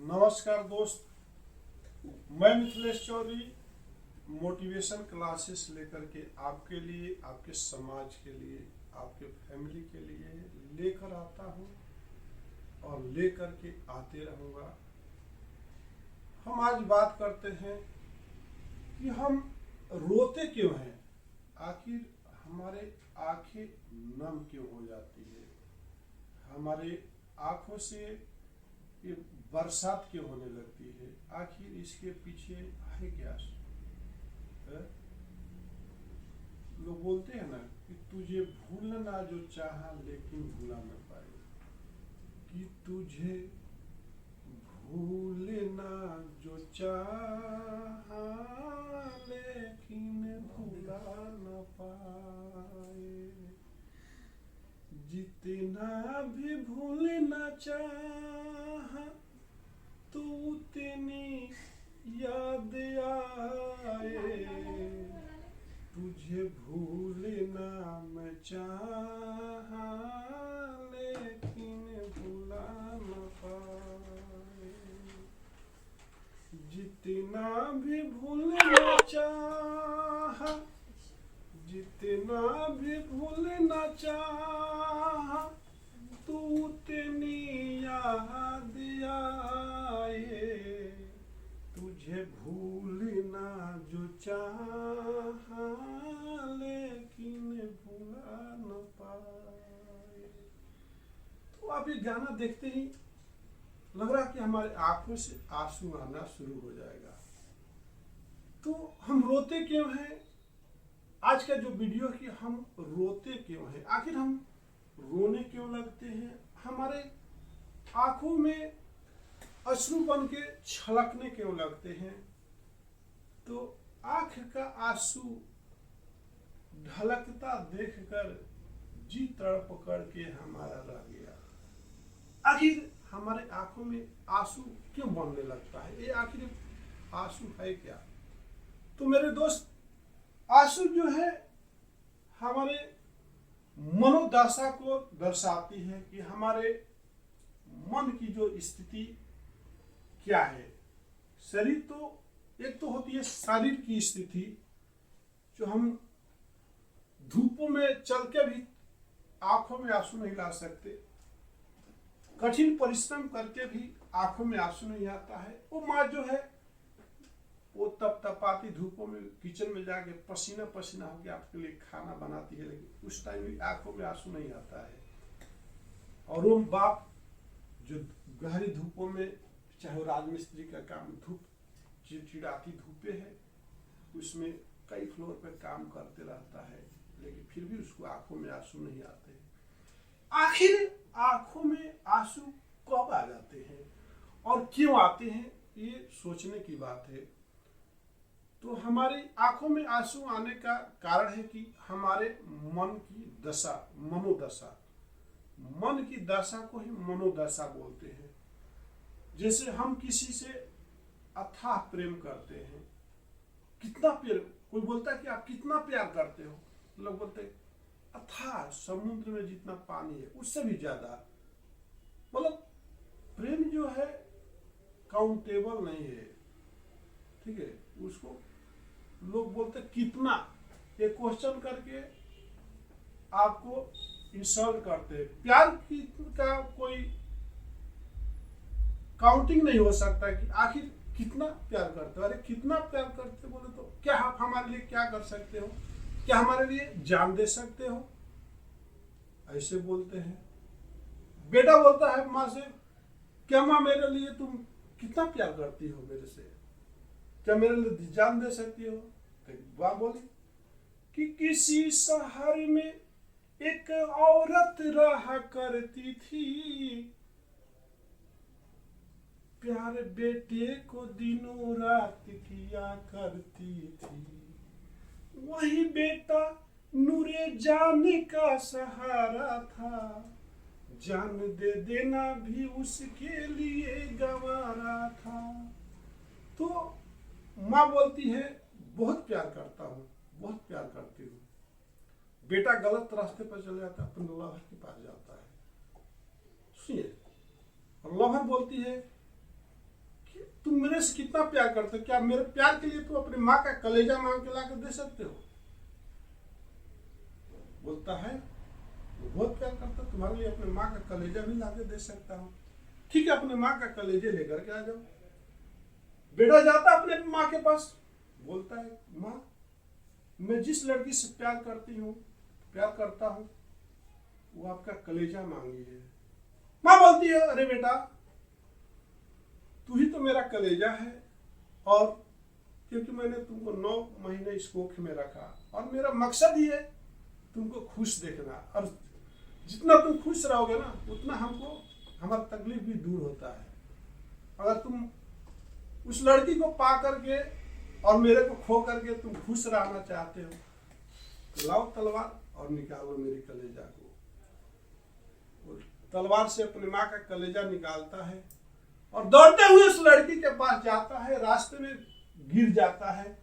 नमस्कार दोस्त, मैं मिथिलेश चौधरी मोटिवेशन क्लासेस लेकर के आपके लिए, आपके समाज के लिए, आपके फैमिली के लिए लेकर आता हूँ और लेकर के आते रहूँगा। हम आज बात करते हैं कि हम रोते क्यों हैं, आखिर हमारे आंखें नम क्यों हो जाती है, हमारे आंखों से ये बरसात क्यों होने लगती है, आखिर इसके पीछे है क्या है? लोग बोलते हैं ना कि तुझे भूलना जो चाहा लेकिन भूला न पाए, कि तुझे भूलना जो चाहा लेकिन भूला न पाए, जितना भी भूलना चाहा तो उतनी याद आए, तुझे भूलना मैं चाहा लेकिन भूला न पाए, जितना भी भूलना चाहा, जितना भी भूलना चाहा तो उतनी याद आए, तुझे भूलना जो चाहा लेकिन भूला न पाए। तो आप ये गाना देखते ही लग रहा कि हमारे आंखों से आंसू आना शुरू हो जाएगा। तो हम रोते क्यों हैं? आज का जो वीडियो है कि हम रोते क्यों हैं, आखिर हम रोने क्यों लगते हैं, हमारे आंखों में अश्रु बन के छलकने क्यों लगते हैं। तो आंख का आंसू ढलकता देखकर जी तड़प करके हमारा रह गया। आखिर हमारे आंखों में आंसू क्यों बनने लगता है, ये आखिर आंसू है क्या? तो मेरे दोस्त, आंसू जो है हमारे मनोदशा को दर्शाती है कि हमारे मन की जो स्थिति क्या है। शरीर तो एक तो होती है शरीर की स्थिति, जो हम धूपों में चल के भी आंखों में आंसू नहीं ला सकते, कठिन परिश्रम करके भी आंखों में आंसू नहीं आता है। वो माँ जो है वो तपतपाती धूपों में किचन में जाके पसीना पसीना होकर आपके लिए खाना बनाती है, लेकिन उस टाइम भी आंखों में आंसू नहीं आता है। और वो बाप जो गहरी धूपों में, चाहे वो राजमिस्त्री का काम, धूप चिड़चिड़ाती धूपे है, उसमें कई फ्लोर पे काम करते रहता है, लेकिन फिर भी उसको आंखों में आंसू नहीं आते। आखिर आंखों में आंसू कब आ जाते हैं और क्यों आते हैं, ये सोचने की बात है। तो हमारी आंखों में आंसू आने का कारण है कि हमारे मन की दशा, मनोदशा, मन की दशा को ही मनोदशा बोलते हैं। जैसे हम किसी से अथाह प्रेम करते हैं, कितना प्यार, कोई बोलता है कि आप कितना प्यार करते हो, लोग बोलते हैं अथाह, समुद्र में जितना पानी है उससे भी ज्यादा। मतलब प्रेम जो है काउंटेबल नहीं है, ठीक है। उसको लोग बोलते कितना, ये क्वेश्चन करके आपको इंसल्ट करते हैं। प्यार की का कोई काउंटिंग नहीं हो सकता कि आखिर कितना प्यार करते हो। अरे कितना प्यार करते बोले तो क्या आप हमारे लिए क्या कर सकते हो, क्या हमारे लिए जान दे सकते हो, ऐसे बोलते हैं। बेटा बोलता है माँ से, क्या माँ मेरे लिए तुम कितना प्यार करती हो, मेरे से क्या मेरे लिए जान दे सकती हो? तो माँ बोली कि किसी शहर में एक औरत रहा करती थी, प्यार बेटे को दिनों रात किया करती थी, वही बेटा नूरे जाने का सहारा था, जान दे देना भी उसके लिए गंवारा था। तो माँ बोलती है बहुत प्यार करता हूँ, बहुत प्यार करती हूँ। बेटा गलत रास्ते पर चले जाता है, अपने लवर के पास जाता है। सुनिए, लवर बोलती है तुम मेरे से कितना प्यार करते हो, क्या मेरे प्यार के लिए तुम अपनी माँ का कलेजा मांग के लाकर दे सकते हो? बोलता है वो बहुत प्यार करता, तुम्हारे लिए अपने माँ का कलेजा भी लाके दे सकता हूँ। ठीक है, अपने माँ का कलेजे लेकर के आ जाओ। बेटा जाता अपने माँ के पास, बोलता है माँ मैं जिस लड़की से प्यार करता हूँ वो आपका कलेजा मांगी है। माँ बोलती है अरे बेटा तू ही तो मेरा कलेजा है, और क्योंकि मैंने तुमको 9 महीने इस कोख में रखा और मेरा मकसद ही है तुमको खुश देखना, और जितना तुम खुश रहोगे ना उतना हमको हमारा तकलीफ भी दूर होता है। अगर तुम उस लड़की को पा करके और मेरे को खो करके तुम खुश रहना चाहते हो तो लाओ तलवार और निकालो मेरी कलेजा को। तलवार से अपनी माँ का कलेजा निकालता है और दौड़ते हुए उस लड़की के पास जाता है, रास्ते में गिर जाता है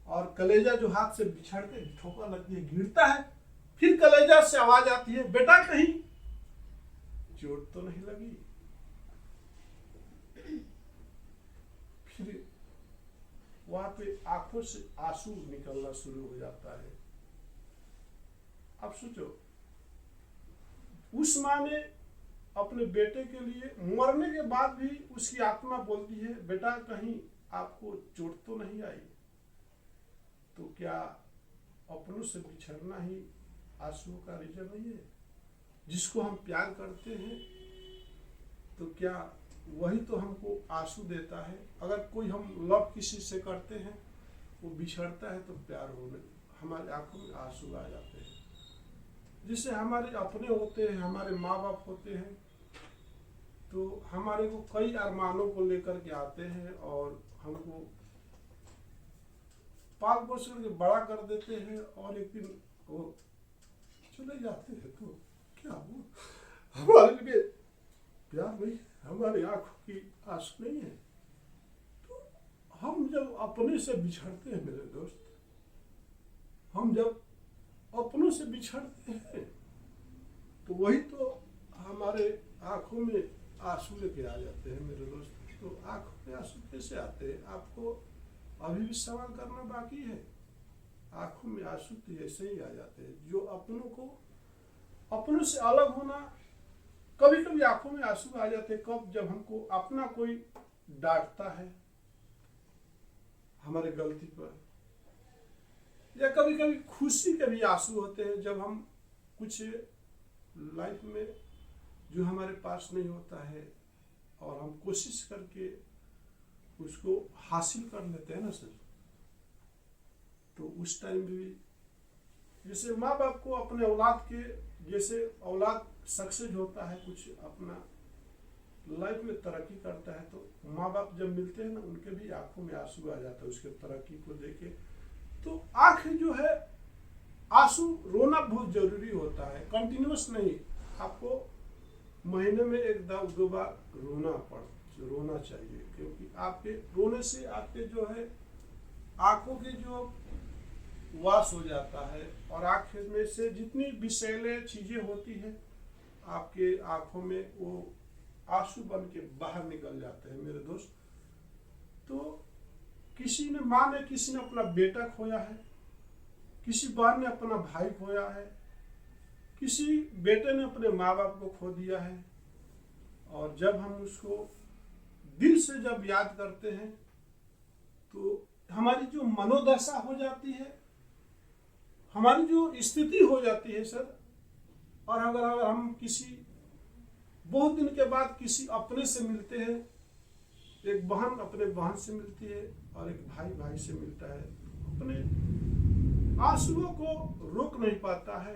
और कलेजा जो हाथ से बिछड़ के ठोकर लगती है, गिरता है। फिर कलेजा से आवाज आती है बेटा कहीं चोट तो नहीं लगी? फिर वहां पे आंखों से आंसू निकलना शुरू हो जाता है। अब सोचो उस माँ ने अपने बेटे के लिए मरने के बाद भी उसकी आत्मा बोलती है बेटा कहीं आपको चोट तो नहीं आई? तो क्या अपनों से बिछड़ना ही आंसुओं का रीजन नहीं है? जिसको हम प्यार करते हैं तो क्या वही तो हमको आंसू देता है? अगर कोई हम लव किसी से करते हैं वो बिछड़ता है तो प्यार होने हमारे आंखों में आंसू आ जाते हैं। जिससे हमारे अपने होते हैं, हमारे माँ बाप होते हैं, तो हमारे को कई अरमानों को लेकर के आते हैं और हमको पाल पोस करके बड़ा कर देते हैं और एक दिन वो चले जाते हैं। तो क्या वो हमारे लिए प्यार नहीं, हमारी आंखों की आंसू नहीं है? तो हम जब अपने से बिछड़ते हैं मेरे दोस्त, हम जब अपनों से बिछड़ते हैं तो वही तो हमारे आंखों में आंसू लेके आ जाते हैं मेरे दोस्त। तो आंखों में आंसू कैसे आते हैं? आपको अभी भी सवाल करना बाकी है। आंखों में आंसू तो ऐसे ही आ जाते हैं। जो अपनों से अलग होना, कभी कभी आंखों में आंसू आ जाते हैं कब? जब हमको अपना कोई डांटता है हमारे गलती पर, या कभी कभी खुशी के भी आंसू होते हैं जब हम कुछ लाइफ में जो हमारे पास नहीं होता है और हम कोशिश करके उसको हासिल कर लेते हैं ना सर, तो उस टाइम भी जैसे माँ बाप को अपने औलाद के, जैसे औलाद सक्सेस होता है, कुछ अपना लाइफ में तरक्की करता है, तो माँ बाप जब मिलते हैं ना उनके भी आंखों में आंसू आ जाता है उसके तरक्की को देखे। तो आंख जो है आंसू रोना बहुत जरूरी होता है, कंटिन्यूस नहीं। आपको महीने में 1-2 बार रोना चाहिए, क्योंकि आपके रोने से आपके जो है आंखों के जो वाश हो जाता है और आंख में से जितनी विषैले चीजें होती है आपके आंखों में वो आंसू बन के बाहर निकल जाते हैं मेरे दोस्त। तो किसी ने माँ ने किसी ने अपना बेटा खोया है, किसी बहन ने अपना भाई खोया है, किसी बेटे ने अपने माँ बाप को खो दिया है, और जब हम उसको दिल से जब याद करते हैं तो हमारी जो मनोदशा हो जाती है, हमारी जो स्थिति हो जाती है सर। और अगर हम किसी बहुत दिन के बाद किसी अपने से मिलते हैं, एक बहन अपने बहन से मिलती है और एक भाई भाई से मिलता है, अपने आंसुओं को रोक नहीं पाता है,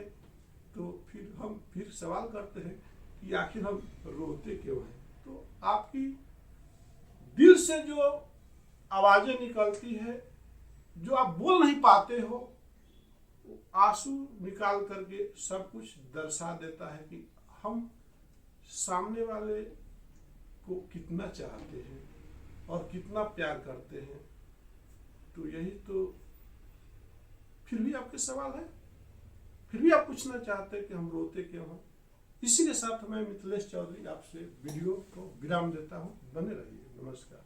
तो फिर हम सवाल करते हैं कि आखिर हम रोते क्यों हैं? तो आपकी दिल से जो आवाजें निकलती है, जो आप बोल नहीं पाते हो, आंसू निकाल करके सब कुछ दर्शा देता है कि हम सामने वाले को कितना चाहते हैं और कितना प्यार करते हैं। तो यही तो फिर भी आपके सवाल है, फिर भी आप पूछना चाहते हैं कि हम रोते क्यों हैं। इसी के साथ मैं मिथिलेश चौधरी आपसे वीडियो को विराम देता हूं। बने रहिए। नमस्कार।